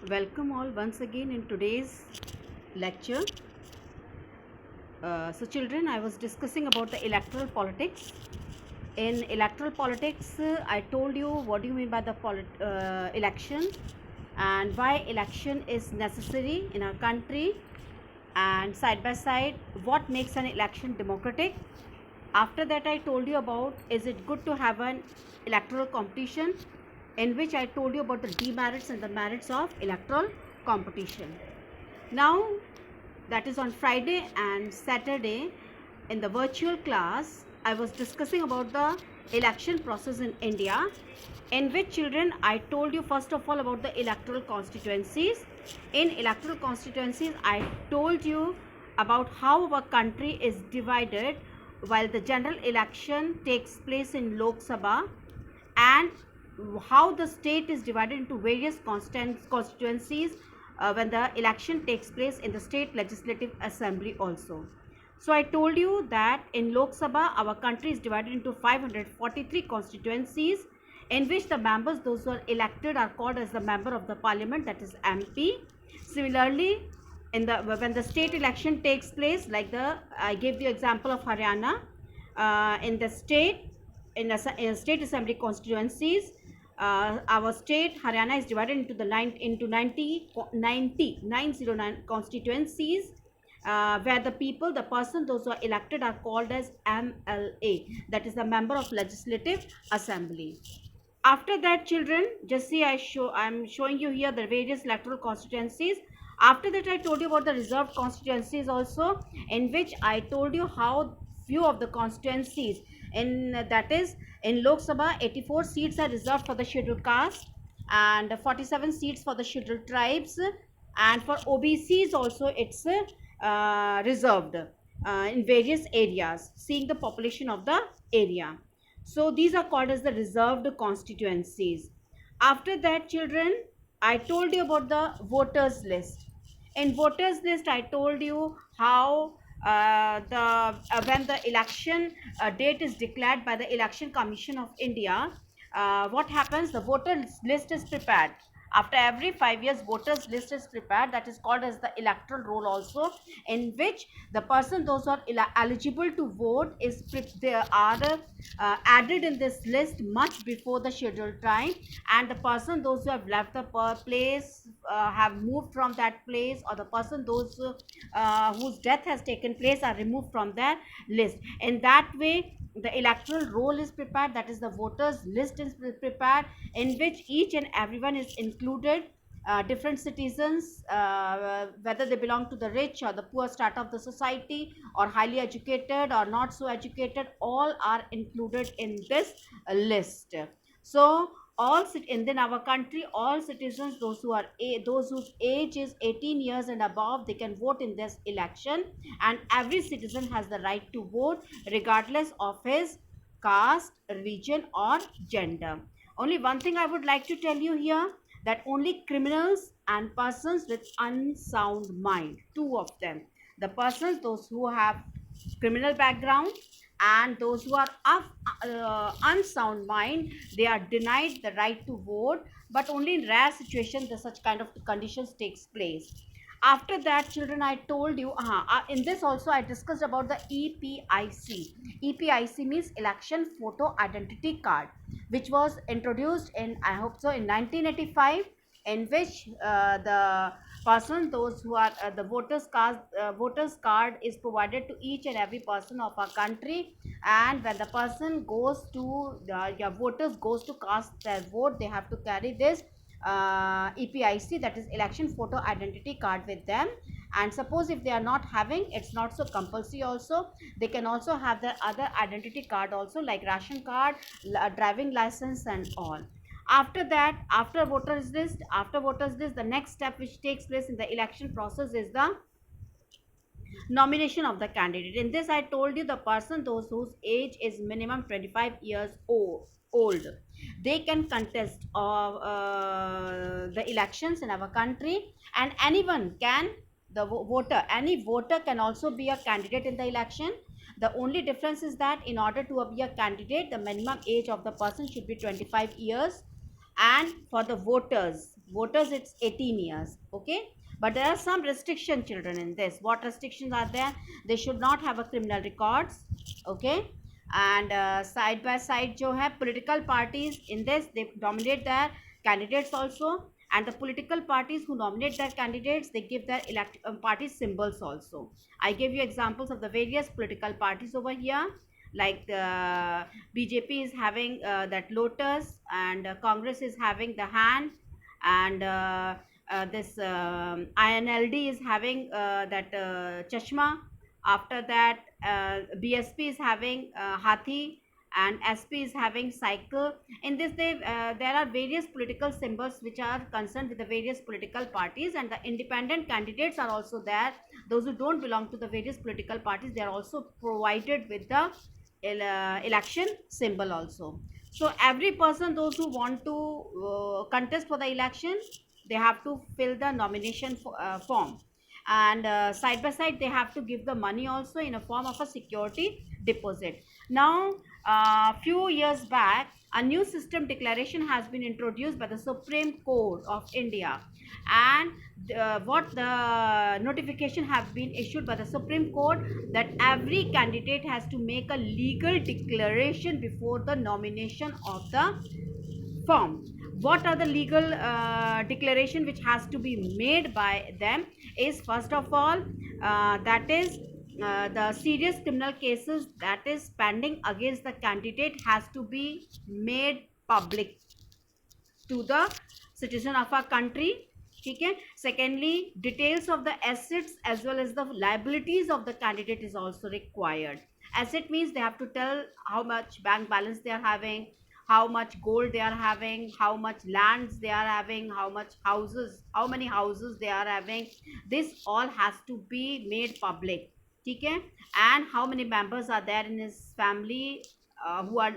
Welcome all once again in today's lecture. Children, I was discussing about the electoral politics. In electoral politics, I told you what do you mean by the election and why election is necessary in our country, and side by side, what makes an election democratic. After that, I told you about is it good to have an electoral competition, in which I told you about the demerits and the merits of electoral competition. Now, that is on Friday and Saturday in the virtual class, I was discussing about the election process in India, in which children I told you first of all about the electoral constituencies. In electoral constituencies, I told you about how our country is divided while the general election takes place in Lok Sabha, and how the state is divided into various constituencies when the election takes place in the state legislative assembly also. So I told you that in Lok Sabha, our country is divided into 543 constituencies, in which the members, those who are elected, are called as the member of the parliament, that is MP. Similarly, when the state election takes place, like I gave the example of Haryana, in the state in state assembly constituencies, our state Haryana is divided into 909 constituencies, where the person, those who are elected, are called as MLA, that is the member of legislative assembly. After that, children, just see I'm showing you here the various electoral constituencies. After that, I told you about the reserved constituencies also, in which I told you how few of the constituencies in that is in Lok Sabha, 84 seats are reserved for the scheduled caste and 47 seats for the scheduled tribes, and for OBCs also it's reserved in various areas, seeing the population of the area. So these are called as the reserved constituencies. After that, children, I told you about the voters list. In voters list, I told you how the when the election date is declared by the Election Commission of India, what happens? The voters list is prepared. After every 5 years, voters list is prepared. That is called as the electoral roll also, in which the person, those who are eligible to vote, they are added in this list much before the scheduled time, and the person, those who have left the place, have moved from that place, or the person, those whose death has taken place, are removed from their list. In that way, the electoral roll is prepared, that is the voters list is prepared, in which each and everyone is included. Different citizens, whether they belong to the rich or the poor strata of the society, or highly educated or not so educated, all are included in this list. So in our country, all citizens, those whose age is 18 years and above, they can vote in this election, and every citizen has the right to vote regardless of his caste, religion, or gender. Only one thing I would like to tell you here, that only criminals and persons with unsound mind, two of them, the persons, those who have criminal background, and those who are of unsound mind, they are denied the right to vote, but only in rare situations the such kind of conditions takes place. After that, children, I told you in this also I discussed about the EPIC means election photo identity card, which was introduced in, I hope so, in 1985, in which the person, those who are voters card is provided to each and every person of our country, and when the person goes to the voters goes to cast their vote, they have to carry this EPIC, that is election photo identity card, with them. And suppose if they are not having, it's not so compulsory also, they can also have their other identity card also, like ration card, driving license, and all. After that, after voters list, the next step which takes place in the election process is the nomination of the candidate. In this, I told you the person, those whose age is minimum 25 years old, they can contest of the elections in our country, and anyone can, any voter can also be a candidate in the election. The only difference is that in order to be a candidate, the minimum age of the person should be 25 years, and for the voters, voters it's 18 years. Okay, but there are some restriction children in this. What restrictions are there? They should not have a criminal records. Okay, and side by side jo hai political parties in this, they nominate their candidates also, and the political parties who nominate their candidates, they give their party symbols also. I give you examples of the various political parties over here. Like the BJP is having that lotus, and Congress is having the hand, and this INLD is having that chashma. After that, BSP is having hathi, and SP is having cycle. In this, there are various political symbols which are concerned with the various political parties, and the independent candidates are also there. Those who don't belong to the various political parties, they are also provided with the election symbol also. So every person, those who want to contest for the election, they have to fill the nomination form, and side by side they have to give the money also in a form of a security deposit. Now, few years back, a new system declaration has been introduced by the Supreme Court of India, and what the notification have been issued by the Supreme Court, that every candidate has to make a legal declaration before the nomination of the form. What are the legal declaration which has to be made by them is, first of all, that is the serious criminal cases that is pending against the candidate has to be made public to the citizen of our country. Okay. Secondly, details of the assets as well as the liabilities of the candidate is also required. Asset means they have to tell how much bank balance they are having, how much gold they are having, how much lands they are having, how much houses, how many houses they are having. This all has to be made public. Okay. And how many members are there in his family, who are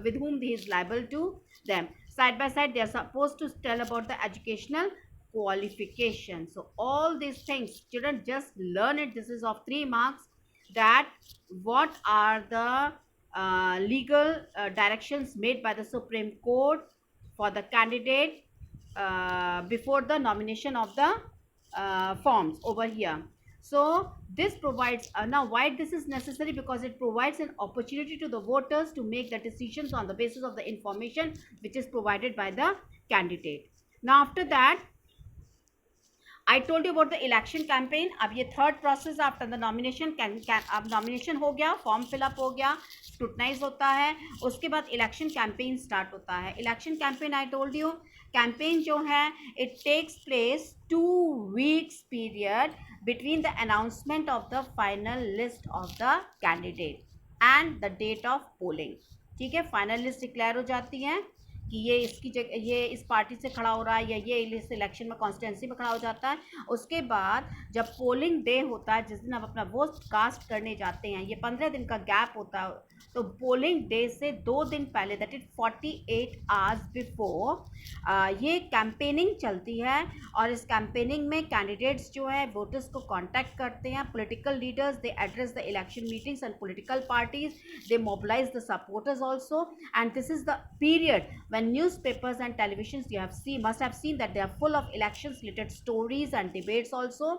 with whom he is liable to them. Side by side, they are supposed to tell about the educational qualification. So all these things, children, just learn it. This is of 3 marks. That what are the legal directions made by the Supreme Court for the candidate before the nomination of the forms over here. So this provides, now why this is necessary, because it provides an opportunity to the voters to make the decisions on the basis of the information which is provided by the candidate. Now after that, I told you about the election campaign. अब ये third process after the nomination. अब nomination हो गया, form fill up हो गया, scrutinise होता है, उसके बाद इलेक्शन कैंपेन स्टार्ट होता है. Election campaign, I told you, campaign जो है it takes place 2 weeks period between the announcement of the final list of the candidate and the date of polling. ठीक है, फाइनल लिस्ट डिक्लेयर हो जाती है कि ये इसकी जगह, ये इस पार्टी से खड़ा हो रहा है, या ये इस इलेक्शन में कॉन्स्टिट्यूंसी में खड़ा हो जाता है. उसके बाद जब पोलिंग डे होता है, जिस दिन आप अपना वोट कास्ट करने जाते हैं, ये 15 दिन का गैप होता है. तो पोलिंग डे से 2 दिन पहले, दैट इज 48 आवर्स बिफोर, ये कैंपेनिंग चलती है. और इस कैंपेनिंग में कैंडिडेट्स जो है वोटर्स को कांटेक्ट करते हैं. Political leaders, they address the election meetings and political parties, they mobilise the supporters also. And this is the period when newspapers and televisions, you must have seen that they are full of elections related stories and debates also.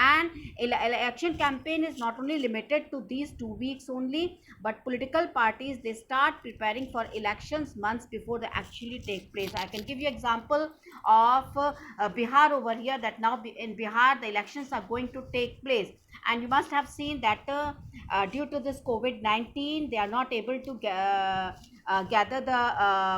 And election campaign is not only limited to these 2 weeks only, but political parties, they start preparing for elections months before they actually take place. I can give you example of Bihar over here, that now in Bihar the elections are going to take place. And you must have seen that due to this COVID-19, they are not able to gather the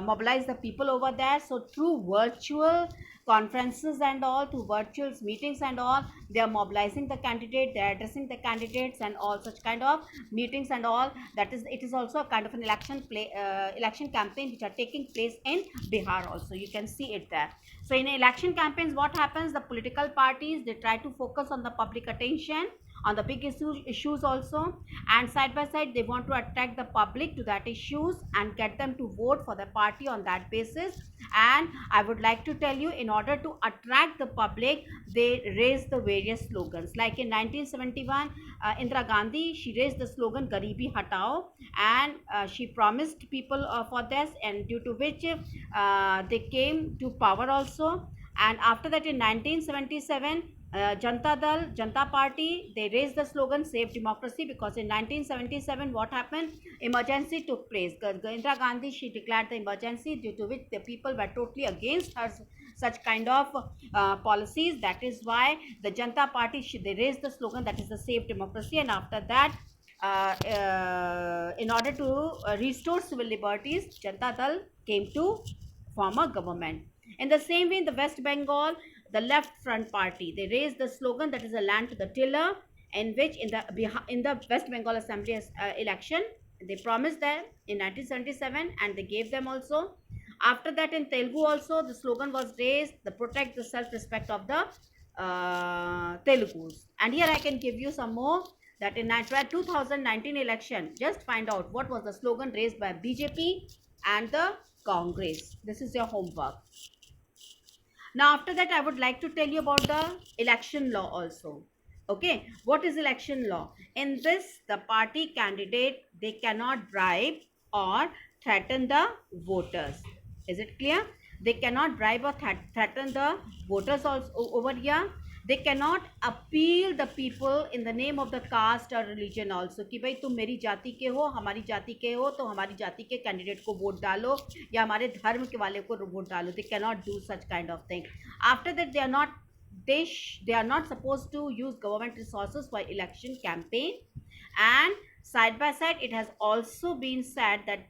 mobilize the people over there. So through virtual conferences and all, through virtual meetings and all, they are mobilizing the candidate, they are addressing the candidates and all such kind of meetings and all. That is, it is also a kind of an election campaign which are taking place in Bihar also. You can see it there. So in election campaigns, what happens, the political parties, they try to focus on the public attention on the big issues also, and side by side they want to attract the public to that issues and get them to vote for the party on that basis. And I would like to tell you, in order to attract the public, they raised the various slogans. Like in 1971, Indira Gandhi, she raised the slogan Garibi Hatao, and she promised people for this, and due to which they came to power also. And after that, in 1977, Janata Dal, Janata Party, they raised the slogan Save Democracy, because in 1977, what happened? Emergency took place. Indira Gandhi, she declared the emergency, due to which the people were totally against her such kind of policies. That is why the Janata Party, they raised the slogan that is the Save Democracy. And after that, in order to restore civil liberties, Janata Dal came to form a government. In the same way, in the West Bengal, the Left Front Party, they raised the slogan that is a land to the tiller, in which in the West Bengal Assembly election, they promised them in 1977, and they gave them also. After that, in Telugu also, the slogan was raised, the protect the self-respect of the Telugus. And here I can give you some more, that in 2019 election, just find out what was the slogan raised by BJP and the Congress. This is your homework. Now after that, I would like to tell you about the election law also. Okay, what is election law? In this, the party candidate, they cannot bribe or threaten the voters. Is it clear? They cannot bribe or threaten the voters also over here. They cannot appeal the people in the name of the caste or religion also, कि भाई तुम मेरी जाति के हो, हमारी जाति के हो, तो हमारी जाति के कैंडिडेट को वोट डालो, या हमारे धर्म के वाले को वोट डालो. They cannot do such kind of thing. After that, they are not supposed to use government resources for election campaign. And side by side, it has also been said that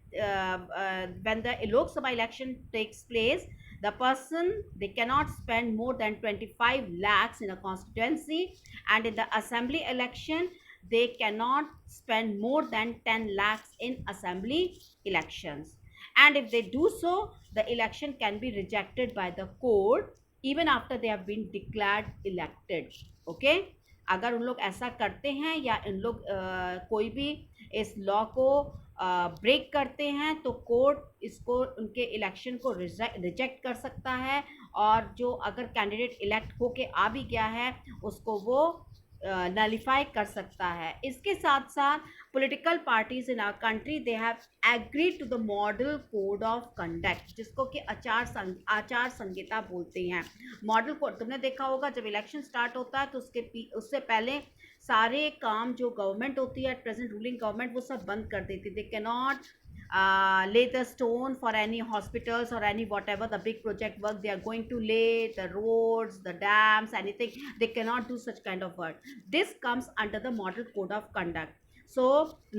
when the Lok Sabha election takes place, the person, they cannot spend more than 25 lakhs in a constituency, and in the assembly election, they cannot spend more than 10 lakhs in assembly elections. And if they do so, the election can be rejected by the court even after they have been declared elected. Okay, अगर उन लोग ऐसा करते हैं, या इन लोग कोई भी इस लॉ को ब्रेक करते हैं, तो कोर्ट इसको, उनके इलेक्शन को रिजेक्ट कर सकता है. और जो अगर कैंडिडेट इलेक्ट होके आ भी गया है, उसको वो नलिफाई कर सकता है. इसके साथ साथ political parties in our country, they have agreed to the model code of conduct, जिसको कि आचार संहिता बोलते हैं. मॉडल कोड तुमने देखा होगा, जब इलेक्शन स्टार्ट होता है तो उससे पहले सारे काम जो गवर्नमेंट होती है, प्रेजेंट रूलिंग गवर्नमेंट, वो सब बंद कर देती. दे can not lay the stone for any hospitals or any whatever the big project work they are going to lay, the roads, the dams, anything. They cannot do such kind of work. This comes under the model code of conduct. So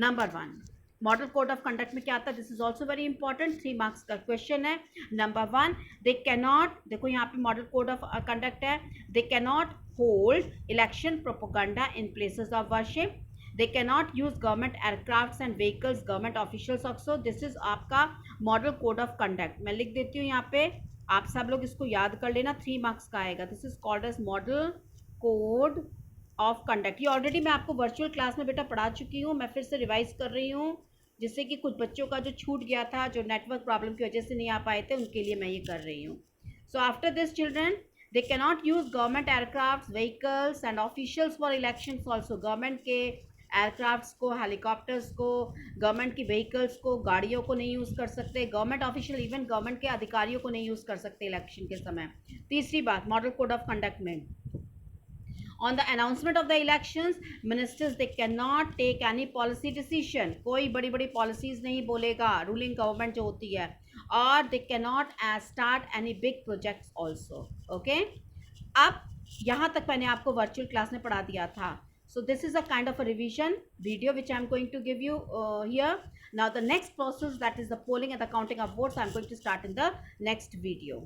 number 1, model code of conduct में क्या आता है? This is also very important, 3 marks का question है. Number 1, they cannot, देखो यहाँ पे model code of conduct है, they cannot hold election propaganda in places of worship. They cannot use government aircrafts and vehicles, government officials also. This is आपका model code of conduct. मैं लिख देती हूँ यहाँ पे, आप सब लोग इसको याद कर लेना, 3 मार्क्स का आएगा. This is called as model code of conduct. ये ऑलरेडी मैं आपको वर्चुअल क्लास में बेटा पढ़ा चुकी हूँ, मैं फिर से रिवाइज कर रही हूँ, जिससे कि कुछ बच्चों का जो छूट गया था, जो नेटवर्क प्रॉब्लम की वजह से नहीं आ पाए थे, उनके लिए मैं ये कर रही हूँ. So after this children, they cannot use government aircrafts, vehicles and officials for elections also. Government के एयरक्राफ्ट्स को, हेलीकॉप्टर्स को, गवर्नमेंट की व्हीकल्स को, गाड़ियों को नहीं यूज़ कर सकते. गवर्नमेंट ऑफिशियल, इवन गवर्नमेंट के अधिकारियों को नहीं यूज़ कर सकते इलेक्शन के समय. तीसरी बात मॉडल कोड ऑफ कंडक्ट में, on the announcement of the elections, ministers they can not take any policy decision. कोई बड़ी बड़ी पॉलिसीज़ नहीं बोलेगा रूलिंग गवर्नमेंट जो होती है. और दे can not start any big projects also. Okay, अब यहाँ तक मैंने आपको वर्चुअल क्लास में पढ़ा दिया था. So this is a kind of a revision video which I am going to give you here. Now the next process, that is the polling and the counting of votes, I am going to start in the next video.